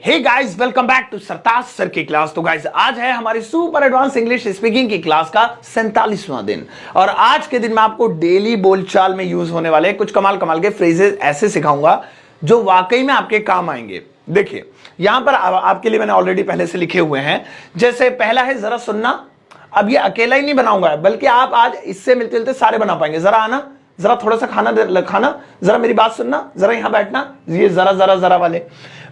Hey guys, welcome back to Sartaj sir की class. तो guys, आज है हमारी सुपर एडवांस इंग्लिश स्पीकिंग की क्लास का 47वां दिन और आज के दिन मैं आपको डेली बोलचाल में यूज होने वाले कुछ कमाल कमाल के फ्रेजेस ऐसे सिखाऊंगा जो वाकई में आपके काम आएंगे। देखिए, यहां पर आपके लिए मैंने ऑलरेडी पहले से लिखे हुए हैं। जैसे पहला है जरा सुनना। अब ये अकेला ही नहीं बनाऊंगा, बल्कि आप आज इससे मिलते मिलते सारे बना पाएंगे। जरा आना, जरा थोड़ा सा खाना, जरा मेरी बात सुनना, जरा यहां बैठना। ये जरा जरा जरा वाले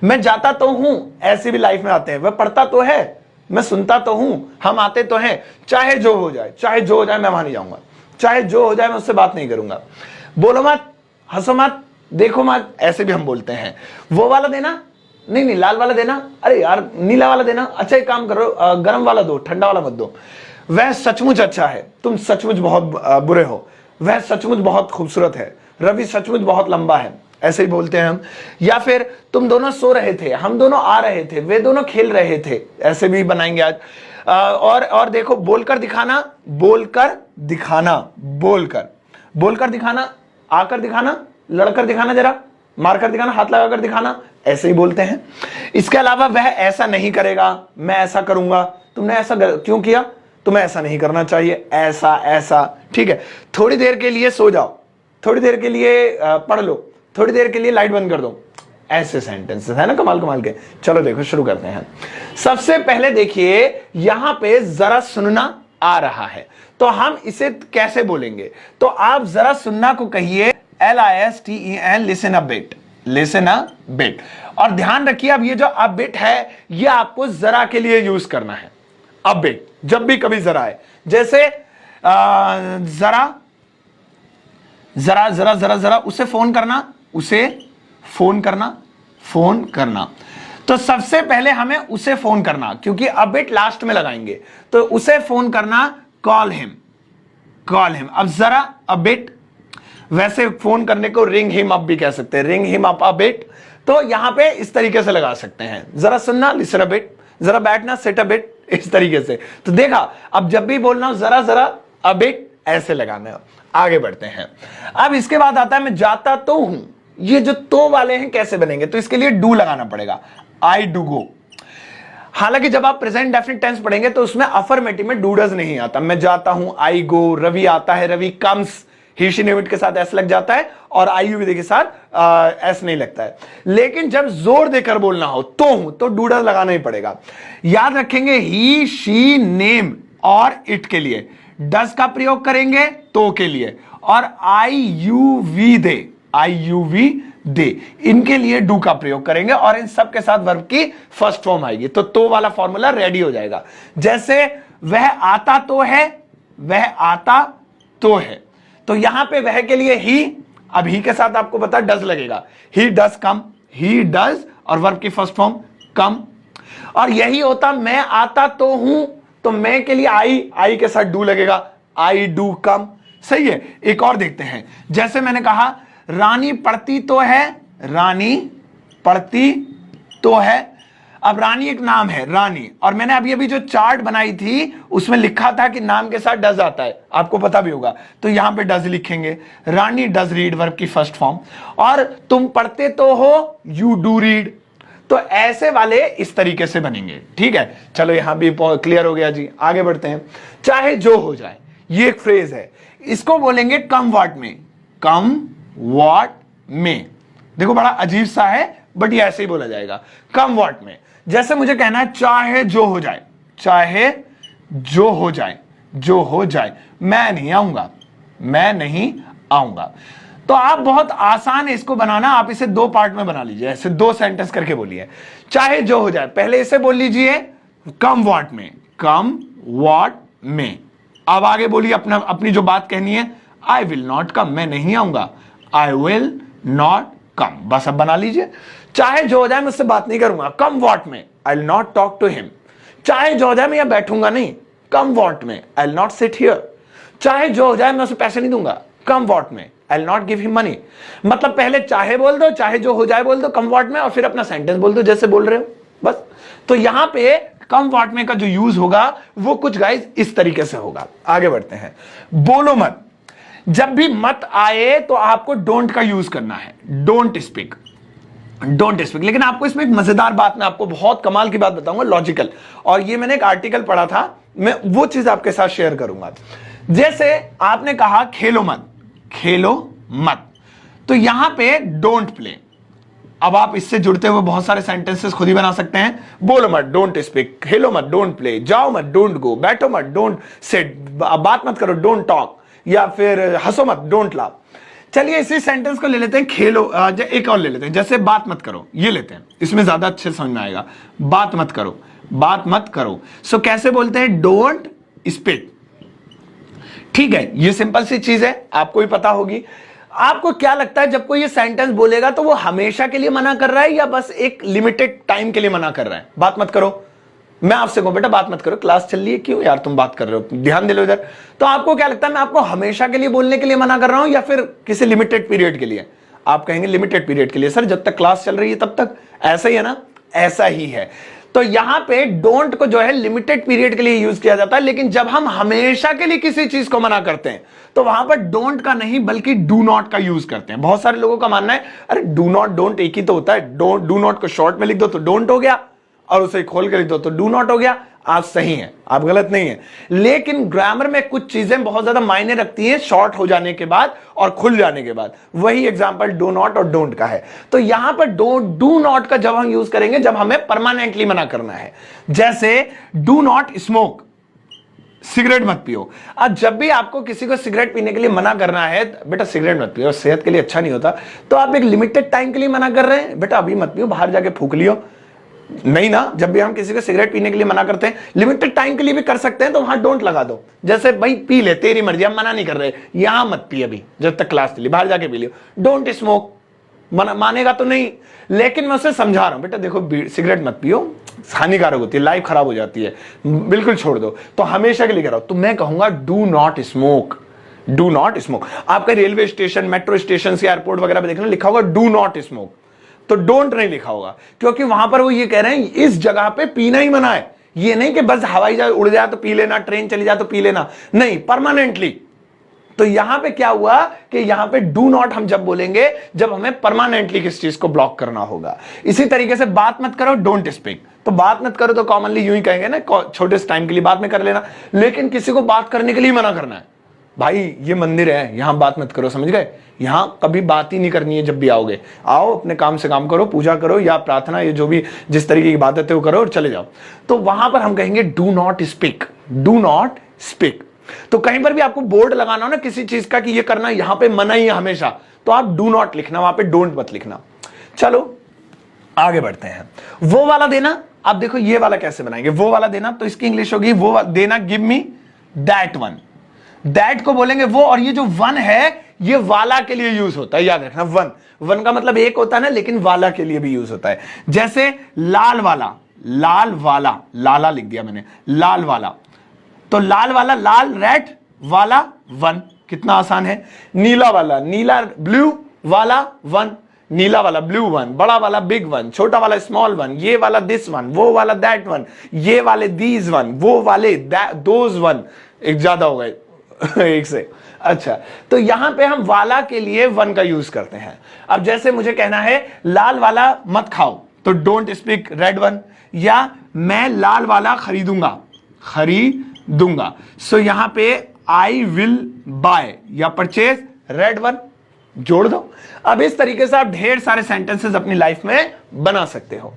मैं जाता तो हूं, ऐसे भी लाइफ में आते हैं। वह पढ़ता तो है, मैं सुनता तो हूं, हम आते तो हैं। चाहे जो हो जाए, चाहे जो हो जाए, मैं वहां नहीं जाऊंगा। चाहे जो हो जाए, मैं उससे बात नहीं करूंगा। बोलो मत, हंसो मत, देखो मत, ऐसे भी हम बोलते हैं। वो वाला देना, नहीं लाल वाला देना, अरे यार नीला वाला देना। अच्छा एक काम करो, गर्म वाला दो, ठंडा वाला मत दो। वह सचमुच अच्छा है, तुम सचमुच बहुत बुरे हो। वह सचमुच बहुत खूबसूरत है, रवि सचमुच बहुत लंबा है। ऐसे ही बोलते हैं हम। या फिर तुम दोनों सो रहे थे, हम दोनों आ रहे थे, वे दोनों खेल रहे थे। ऐसे भी बनाएंगे आज। और देखो, बोलकर दिखाना, बोलकर दिखाना, बोलकर दिखाना, आकर दिखाना, लड़कर दिखाना, जरा मारकर दिखाना, हाथ लगाकर दिखाना। ऐसे ही बोलते हैं। इसके अलावा वह ऐसा नहीं करेगा, मैं ऐसा करूंगा। तुमने ऐसा क्यों किया? तुम्हें ऐसा नहीं करना चाहिए। ऐसा ऐसा, ठीक है। थोड़ी देर के लिए सो जाओ, थोड़ी देर के लिए पढ़ लो, थोड़ी देर के लिए लाइट बंद कर दो। ऐसे सेंटेंसेस है ना कमाल कमाल के। चलो देखो, शुरू करते हैं। सबसे पहले देखिए, यहां पे जरा सुनना आ रहा है, तो हम इसे कैसे बोलेंगे? तो आप जरा सुनना को कहिए LISTEN, listen a bit, listen a bit. और ध्यान रखिए, अब ये जो अ बिट है, ये आपको जरा के लिए यूज करना है। अ बिट, जब भी कभी जरा है, जैसे जरा जरा जरा जरा जरा, उसे फोन करना, उसे फोन करना, फोन करना। तो सबसे पहले हमें उसे फोन करना, क्योंकि अ बिट लास्ट में लगाएंगे, तो उसे फोन करना, कॉल हिम, कॉल हिम। अब जरा अ बिट, वैसे फोन करने को रिंग हिम अप भी कह सकते हैं, ring him up a bit. तो यहां पे इस तरीके से लगा सकते हैं। जरा सुनना, लिसन अ बिट, जरा बैठना, सिट अ बिट, इस तरीके से। तो देखा, अब जब भी बोलना जरा जरा अ बिट, ऐसे लगाना है। आगे बढ़ते हैं। अब इसके बाद आता है मैं जाता तो हूं। ये जो तो वाले हैं कैसे बनेंगे? तो इसके लिए डू लगाना पड़ेगा, आई डू गो। हालांकि जब आप प्रेजेंट डेफिनिट टेंस पढ़ेंगे तो उसमें अफर्मेटिव में डू डज नहीं आता। मैं जाता हूं, आई गो। रवि आता है, Ravi comes. He she unit के साथ एस लग जाता है और आईयूवी के साथ एस नहीं लगता है। लेकिन जब जोर देकर बोलना हो तो हूं, तो डू डज लगाना ही पड़ेगा। याद रखेंगे, ही शी नेम और इट के लिए डज का प्रयोग करेंगे, तो के लिए। और आईयूवी दे, आईयूवी दे, इनके लिए डू का प्रयोग करेंगे और इन सब के साथ वर्ब की फर्स्ट फॉर्म आएगी, तो वाला फॉर्मूला रेडी हो जाएगा। जैसे वह आता तो है, वह आता तो है, तो यहां पे वह के लिए ही, अब ही के साथ आपको पता डज लगेगा। He does come, he does, और वर्ब की फर्स्ट फॉर्म कम। और यही होता मैं आता तो हूं, तो मैं के लिए आई के साथ डू लगेगा, आई डू कम। सही है। एक और देखते हैं। जैसे मैंने कहा, रानी पढ़ती तो है, रानी पढ़ती तो है। अब रानी एक नाम है, रानी, और मैंने अभी जो चार्ट बनाई थी उसमें लिखा था कि नाम के साथ डज आता है, आपको पता भी होगा, तो यहां पे डज लिखेंगे। रानी डज रीड, वर्ब की फर्स्ट फॉर्म। और तुम पढ़ते तो हो, यू डू रीड। तो ऐसे वाले इस तरीके से बनेंगे। ठीक है, चलो यहां भी क्लियर हो गया जी। आगे बढ़ते हैं। चाहे जो हो जाए, ये एक फ्रेज है, इसको बोलेंगे कम व्हाट में, कम व्हाट में। देखो बड़ा अजीब सा है, बट ये ऐसे ही बोला जाएगा, कम व्हाट में। जैसे मुझे कहना है चाहे जो हो जाए, चाहे जो हो जाए, जो हो जाए, मैं नहीं आऊंगा, मैं नहीं आऊंगा। तो आप बहुत आसान है इसको बनाना। आप इसे दो पार्ट में बना लीजिए, ऐसे दो सेंटेंस करके बोलिए। चाहे जो हो जाए, पहले इसे बोल लीजिए कम व्हाट में, कम व्हाट में। अब आगे बोलिए अपनी जो बात कहनी है, आई विल नॉट कम, मैं नहीं आऊंगा, आई विल नॉट कम। बस अब बना लीजिए। चाहे जो हो जाए, मैं उससे बात नहीं करूंगा, come what may, I will not talk to him. चाहे जो हो जाए, मैं यहां बैठूंगा नहीं, कम what may, I will not sit here. चाहे जो हो जाए, मैं उसे पैसे नहीं दूंगा, कम what may, I will not give him money. मतलब पहले चाहे बोल दो, चाहे जो हो जाए बोल दो कम व्हाट में, और फिर अपना सेंटेंस बोल दो जैसे बोल रहे हो, बस। तो यहां पे कम व्हाट में का जो यूज होगा वो कुछ गाइस इस तरीके से होगा। आगे बढ़ते हैं। बोलो मत, जब भी मत आए तो आपको डोंट का यूज करना है, डोंट स्पीक। Don't speak. लेकिन आपको इसमें एक मजेदार बात, मैं आपको बहुत कमाल की बात बताऊंगा, लॉजिकल, और ये मैंने एक आर्टिकल पढ़ा था, मैं वो चीज आपके साथ शेयर करूंगा। जैसे आपने कहा खेलो मत, खेलो मत, तो यहां पे डोंट प्ले। अब आप इससे जुड़ते हुए बहुत सारे सेंटेंसेस खुद ही बना सकते हैं। बोलो मत, डोंट स्पीक, खेलो मत, डोंट प्ले, जाओ मत, डोंट गो, बैठो मत, डोंट सिट, बात मत करो, डोंट टॉक, या फिर हंसो मत, डोंट लाफ। चलिए इसी सेंटेंस को ले लेते हैं, खेलो, एक और ले लेते हैं, जैसे बात मत करो, ये लेते हैं, इसमें ज्यादा अच्छे समझ में आएगा। बात मत करो, बात मत करो, सो कैसे बोलते हैं? Don't speak. ठीक है, ये सिंपल सी चीज है, आपको भी पता होगी। आपको क्या लगता है जब कोई ये सेंटेंस बोलेगा तो वो हमेशा के लिए मना कर रहा है या बस एक लिमिटेड टाइम के लिए मना कर रहा है? बात मत करो, मैं आपसे कहूं बेटा बात मत करो, क्लास चल रही है, क्यों यार तुम बात कर रहे हो, ध्यान दे लो इधर। तो आपको क्या लगता है, मैं आपको हमेशा के लिए बोलने के लिए मना कर रहा हूं या फिर किसी लिमिटेड पीरियड के लिए? आप कहेंगे लिमिटेड पीरियड के लिए। सर जब तक क्लास चल रही है तब तक, ऐसा ही है ना? ऐसा ही है। तो यहां पे डोंट को जो है लिमिटेड पीरियड के लिए यूज किया जाता है, लेकिन जब हम हमेशा के लिए किसी चीज को मना करते हैं तो वहां पर डोंट का नहीं बल्कि डू नॉट का यूज करते हैं। बहुत सारे लोगों का मानना है अरे डू नॉट डोंट एक ही तो होता है, डू नॉट को शॉर्ट में लिख दो तो डोंट हो गया, और उसे खोल के लिख दो तो डू नॉट हो गया। आप सही हैं, आप गलत नहीं है, लेकिन ग्रामर में कुछ चीजें बहुत ज्यादा मायने रखती हैं शॉर्ट हो जाने के बाद और खुल जाने के बाद। वही एग्जांपल डू नॉट और डोंट का है। तो यहां पर डू नॉट का जब हम यूज करेंगे जब हमें परमानेंटली मना करना है, जैसे डू नॉट स्मोक, सिगरेट मत पियो। आज जब भी आपको किसी को सिगरेट पीने के लिए मना करना है, बेटा सिगरेट मत पियो, सेहत के लिए अच्छा नहीं होता, तो आप एक लिमिटेड टाइम के लिए मना कर रहे हैं, बेटा अभी मत पियो, बाहर जाके फूक लियो। नहीं ना, जब भी हम किसी को सिगरेट पीने के लिए मना करते हैं, लिमिटेड टाइम के लिए भी कर सकते हैं, तो वहां डोंट लगा दो। जैसे भाई पी ले, तेरी मर्जी, हम मना नहीं कर रहे, यहां मत पी अभी जब तक क्लास चली, बाहर जाके पी लियो। डोंट स्मोक, मानेगा तो नहीं, लेकिन मैं उसे समझा रहा हूं, बेटा देखो सिगरेट मत पियो, हानिकारक होती है, लाइफ खराब हो जाती है, बिल्कुल छोड़ दो। तो हमेशा के लिए कह रहा हूं, तो मैं कहूंगा do not smoke, do not smoke. आपका railway station, metro station, airport वगैरह पे देखना लिखा होगा डू नॉट स्मोक, तो डोंट नहीं लिखा होगा, क्योंकि वहां पर वो ये कह रहे हैं इस जगह पे पीना ही मना है। ये नहीं कि बस हवाई जहाज उड़ जाए तो पी लेना, ट्रेन चली जाए तो पी लेना, नहीं, परमानेंटली। तो यहां पे क्या हुआ कि यहां पे डू नॉट हम जब बोलेंगे जब हमें परमानेंटली किस चीज को ब्लॉक करना होगा। इसी तरीके से बात मत करो, डोंट स्पीक, तो बात मत करो तो कॉमनली यूं ही कहेंगे ना, छोटे टाइम के लिए बात में कर लेना, लेकिन किसी को बात करने के लिए मना करना है, भाई ये मंदिर है, यहां बात मत करो, समझ गए? यहां कभी बात ही नहीं करनी है। जब भी आओगे, आओ अपने काम से काम करो, पूजा करो या प्रार्थना, ये जो भी जिस तरीके की इबादत है वो करो और चले जाओ। तो वहां पर हम कहेंगे do not speak, do not speak. तो कहीं पर भी आपको बोर्ड लगाना हो ना किसी चीज का कि ये करना, यहां पे मना ही है हमेशा, तो आप डू नॉट लिखना, वहां पे डोंट मत लिखना। चलो आगे बढ़ते हैं। वो वाला देना, आप देखो ये वाला कैसे बनाएंगे। वो वाला देना, तो इसकी इंग्लिश होगी वो देना, give me that one. That को बोलेंगे वो, और ये जो वन है ये वाला के लिए यूज होता है, याद रखना। वन का मतलब एक होता है ना, लेकिन वाला के लिए भी यूज होता है। जैसे लाल वाला, लाल वाला, लाला लिख दिया मैंने, लाल वाला, तो लाल वाला, लाल रेड वाला वन, कितना आसान है। नीला वाला, नीला ब्लू वाला वन, नीला वाला ब्लू वन, बड़ा वाला बिग वन, छोटा वाला स्मॉल वन, ये वाला दिस वन, वो वाला दैट वन, ये वाले दीज वन, वो वाले दोज वन, एक ज्यादा हो गए एक से। अच्छा, तो यहां पे हम वाला के लिए वन का यूज करते हैं। अब जैसे मुझे कहना है लाल वाला मत खाओ, तो डोंट स्पीक रेड वन, या मैं लाल वाला खरीदूंगा, खरीदूंगा, सो यहां पे आई विल बाय या परचेज रेड वन, जोड़ दो। अब इस तरीके से आप ढेर सारे सेंटेंसेस अपनी लाइफ में बना सकते हो।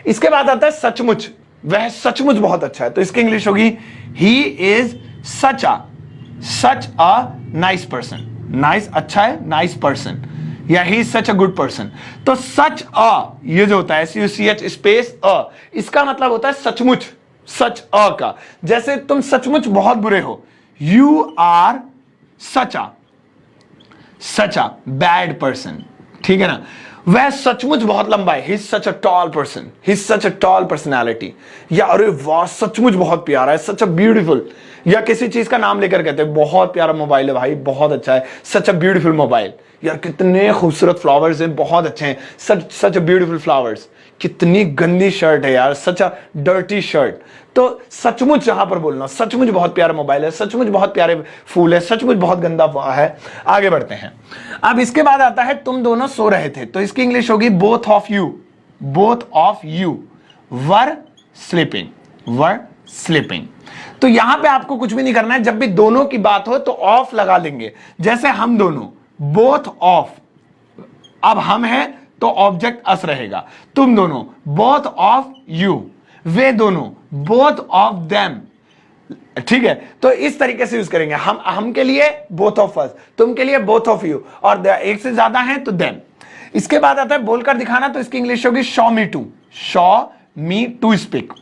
इसके बाद आता है सचमुच, वह सचमुच बहुत अच्छा है, तो इसकी इंग्लिश होगी ही is such a nice person. Nice अच्छा है, नाइस पर्सन, या ही is such a good person. तो सच अ, ये जो होता है SUCH स्पेस अ, इसका मतलब होता है सचमुच, सच अ का। जैसे तुम सचमुच बहुत बुरे हो, you are such a bad person, ठीक है ना। वह सचमुच बहुत लंबा है, he is such a tall person, he is such a tall personality, या अरे वाह सचमुच बहुत प्यारा है, सच अ ब्यूटीफुल, या किसी चीज का नाम लेकर कहते हैं बहुत प्यारा मोबाइल है भाई, बहुत अच्छा है, सच अ ब्यूटीफुल मोबाइल, यार कितने खूबसूरत फ्लावर्स हैं, बहुत अच्छे हैं, सच अ ब्यूटीफुल फ्लावर्स। कितनी गंदी शर्ट है यार, सच अ डर्टी शर्ट। तो सचमुच यहां पर बोलना, सचमुच बहुत प्यारा मोबाइल है, सचमुच बहुत प्यारे फूल है, सचमुच बहुत गंदा है। आगे बढ़ते हैं। अब इसके बाद आता है तुम दोनों सो रहे थे, तो इसकी इंग्लिश होगी both of you. Both of you were sleeping, were sleeping. तो यहां पे आपको कुछ भी नहीं करना है, जब भी दोनों की बात हो तो ऑफ लगा लेंगे। जैसे हम दोनों, बोथ ऑफ, अब हम हैं तो ऑब्जेक्ट अस रहेगा। तुम दोनों, बोथ ऑफ यू। वे दोनों, बोथ ऑफ देम। ठीक है, तो इस तरीके से यूज करेंगे। हम के लिए बोथ ऑफ अस, तुम के लिए बोथ ऑफ यू, और एक से ज्यादा है तो देम। इसके बाद आता है बोलकर दिखाना, तो इसकी इंग्लिश होगी show me to. Show me to speak.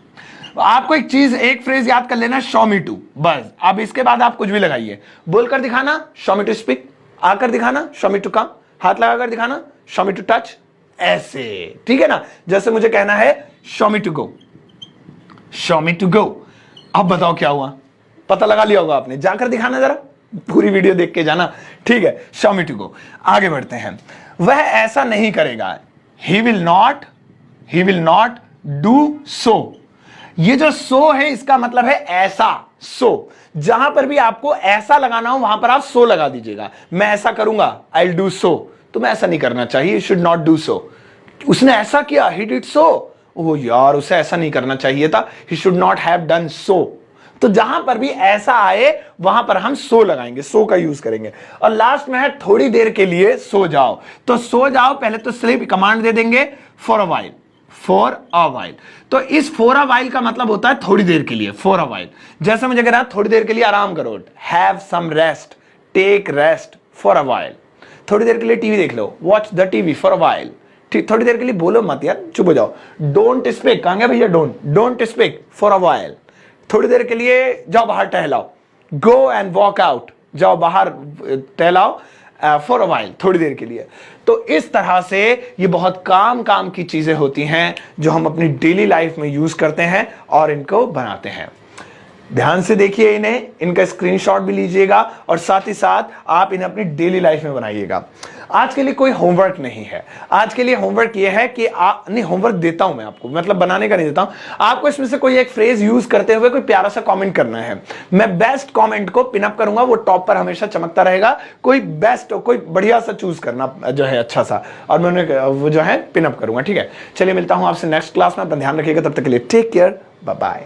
आपको एक चीज, एक फ्रेज याद कर लेना, शो मी टू, बस। अब इसके बाद आप कुछ भी लगाइए। बोलकर दिखाना, शो मी टू स्पीक। आकर दिखाना, शो मी टू कम। हाथ लगाकर दिखाना, शो मी टू टच। ऐसे, ठीक है ना। जैसे मुझे कहना है show me to go, show me to go. अब बताओ क्या हुआ, पता लगा लिया होगा आपने। जाकर दिखाना, जरा पूरी वीडियो देख के जाना, ठीक है। Show me to go. आगे बढ़ते हैं। वह ऐसा नहीं करेगा, he will not do so. ये जो सो है इसका मतलब है ऐसा, सो। जहां पर भी आपको ऐसा लगाना हो वहां पर आप सो लगा दीजिएगा। मैं ऐसा करूंगा, आई विल डू सो। तुम्हें ऐसा नहीं करना चाहिए, यू शुड नॉट डू सो। उसने ऐसा किया, ही डिड सो। ओह यार, उसे ऐसा नहीं करना चाहिए था, he should not have done so. तो जहां पर भी ऐसा आए वहां पर हम सो लगाएंगे, सो का यूज करेंगे। और लास्ट में है थोड़ी देर के लिए सो जाओ। तो सो जाओ, पहले तो स्लीप कमांड दे देंगे, for a while, for a while. तो इस फॉर अ वाइल का मतलब होता है थोड़ी देर के लिए, फॉर अ वाइल। जैसे मुझे कह रहा है थोड़ी देर के लिए आराम करो, have some rest, take rest for a while. थोड़ी देर के लिए टीवी देख लो, watch the TV for a while. ठीक, थोड़ी देर के लिए बोलो मत यार, चुप हो जाओ। डोंट स्पीक, कहांगे भैया, don't speak for a while. थोड़ी देर के लिए जाओ बाहर टहलाओ, गो एंड वॉक आउट, जाओ बाहर टहलाओ फॉर अ वाइल, थोड़ी देर के लिए। तो इस तरह से ये बहुत काम की चीजें होती हैं जो हम अपनी डेली लाइफ में यूज करते हैं और इनको बनाते हैं। ध्यान से देखिए इन्हें, इनका स्क्रीनशॉट भी लीजिएगा और साथ ही साथ आप इन्हें अपनी डेली लाइफ में बनाइएगा। आज के लिए कोई होमवर्क नहीं है। आज के लिए होमवर्क ये है कि नहीं, होमवर्क देता हूं मैं आपको, मतलब बनाने का नहीं देता हूं आपको। इसमें से कोई एक फ्रेज यूज करते हुए कोई प्यारा सा कमेंट करना है। मैं बेस्ट कमेंट को पिन अप करूंगा, वो टॉप पर हमेशा चमकता रहेगा। कोई बेस्ट, कोई बढ़िया सा चूज करना जो है, अच्छा सा, और मैं वो जो है पिन अप करूंगा। ठीक है, चलिए मिलता हूं आपसे नेक्स्ट क्लास में। अपना ध्यान रखिएगा, तब तक के लिए टेक केयर, बाय बाय।